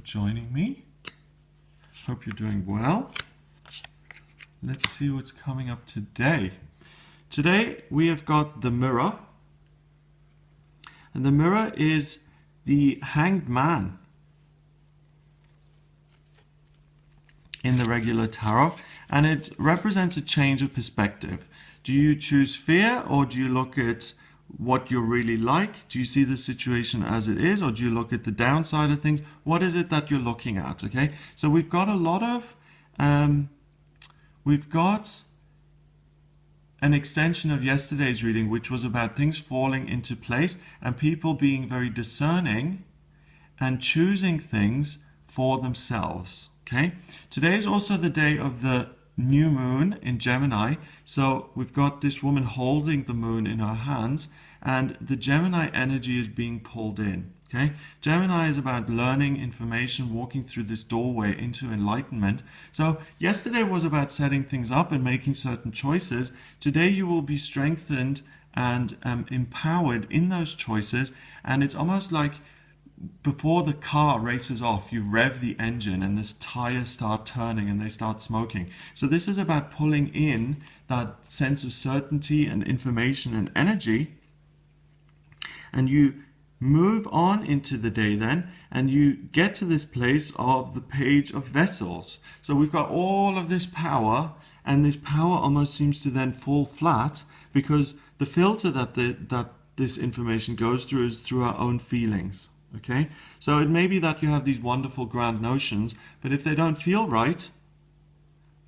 joining me. Hope you're doing well. Let's see what's coming up today. Today we have got the mirror. And the mirror is the hanged man in the regular tarot. And it represents a change of perspective. Do you choose fear, or do you look at what you're really like? Do you see the situation as it is, or do you look at the downside of things? What is it that you're looking at? Okay, so we've got a lot of we've got an extension of yesterday's reading, which was about things falling into place and people being very discerning and choosing things for themselves. Okay, today is also the day of the new moon in Gemini. So we've got this woman holding the moon in her hands, and the Gemini energy is being pulled in. Okay, Gemini is about learning information, walking through this doorway into enlightenment. So yesterday was about setting things up and making certain choices. Today you will be strengthened and empowered in those choices, and it's almost like before the car races off, you rev the engine and this tires start turning and they start smoking. So this is about pulling in that sense of certainty and information and energy, and you move on into the day then, and you get to this place of the Page of Vessels. So we've got all of this power, and this power almost seems to then fall flat because the filter that this information goes through is through our own feelings. Okay, so it may be that you have these wonderful grand notions, but if they don't feel right,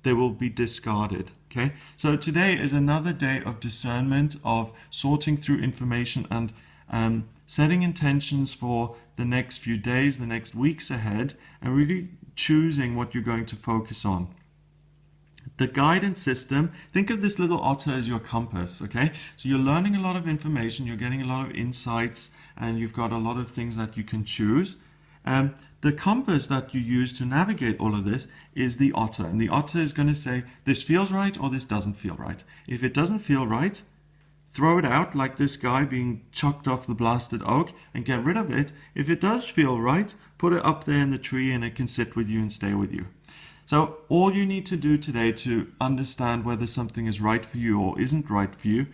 they will be discarded. Okay, so today is another day of discernment, of sorting through information and setting intentions for the next few days, the next weeks ahead, and really choosing what you're going to focus on. The guidance system, think of this little otter as your compass, okay? So you're learning a lot of information, you're getting a lot of insights, and you've got a lot of things that you can choose. The compass that you use to navigate all of this is the otter. And the otter is going to say, this feels right or this doesn't feel right. If it doesn't feel right, throw it out like this guy being chucked off the blasted oak and get rid of it. If it does feel right, put it up there in the tree and it can sit with you and stay with you. So all you need to do today to understand whether something is right for you or isn't right for you,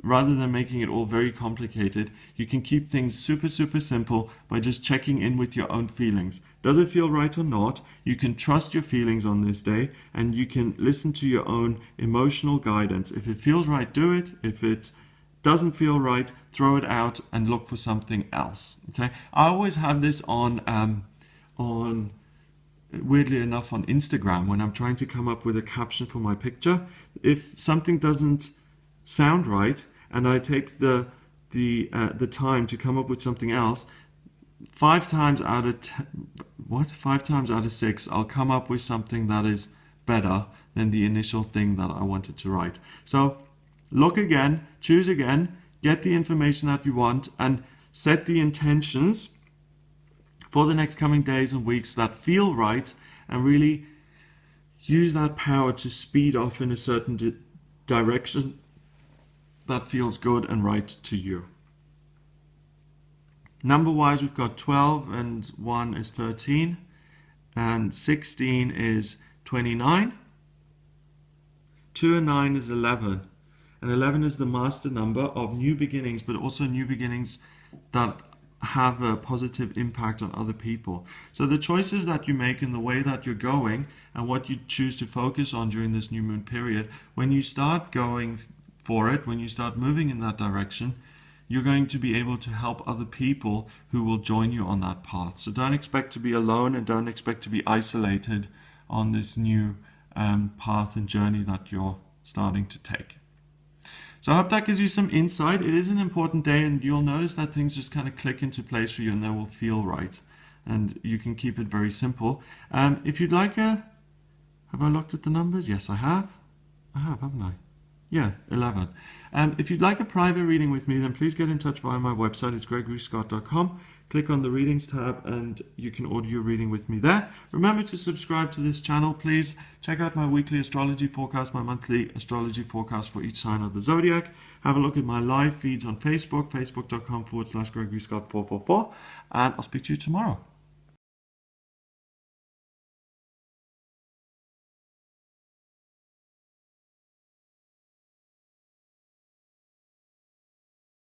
rather than making it all very complicated, you can keep things super simple by just checking in with your own feelings. Does it feel right or not? You can trust your feelings on this day, and you can listen to your own emotional guidance. If it feels right, do it. If it doesn't feel right, throw it out and look for something else. Okay, I always have this on weirdly enough on Instagram when I'm trying to come up with a caption for my picture. If something doesn't sound right and I take the time to come up with something else, 5 times out of 6 I'll come up with something that is better than the initial thing that I wanted to write. So look again, choose again, get the information that you want, and set the intentions for the next coming days and weeks that feel right, and really use that power to speed off in a certain direction that feels good and right to you. Number-wise, we've got 12 and 1 is 13, and 16 is 29, 2 and 9 is 11, and 11 is the master number of new beginnings, but also new beginnings that have a positive impact on other people. So the choices that you make in the way that you're going and what you choose to focus on during this new moon period, when you start going for it, when you start moving in that direction, you're going to be able to help other people who will join you on that path. So don't expect to be alone, and don't expect to be isolated on this new path and journey that you're starting to take. So I hope that gives you some insight. It is an important day, and you'll notice that things just kind of click into place for you and they will feel right. And you can keep it very simple. If you'd like have I looked at the numbers? Yes, I have. I have, haven't I? Yeah, 11. If you'd like a private reading with me, then please get in touch via my website. It's gregoryscott.com. Click on the readings tab and you can order your reading with me there. Remember to subscribe to this channel, please. Check out my weekly astrology forecast, my monthly astrology forecast for each sign of the zodiac. Have a look at my live feeds on Facebook, facebook.com/GregoryScott444. And I'll speak to you tomorrow.